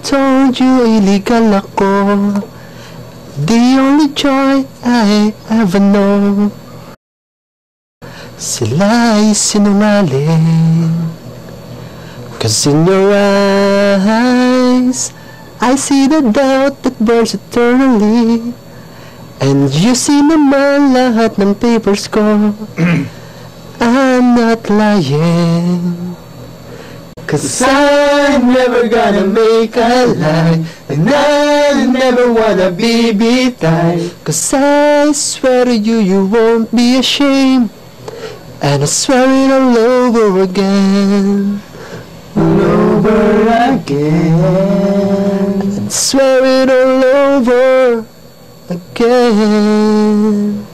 told you illegal ako. The only joy I ever know. Sila ay sinungaling. 'Cause in your eyes I see the doubt that burns eternally. And you see naman lahat ng papers ko. I'm not lying. 'Cause I'm never gonna make a lie, and I never wanna be betray. 'Cause I swear to you, you won't be ashamed. And I swear it all over again. All over again. And swear it all over again.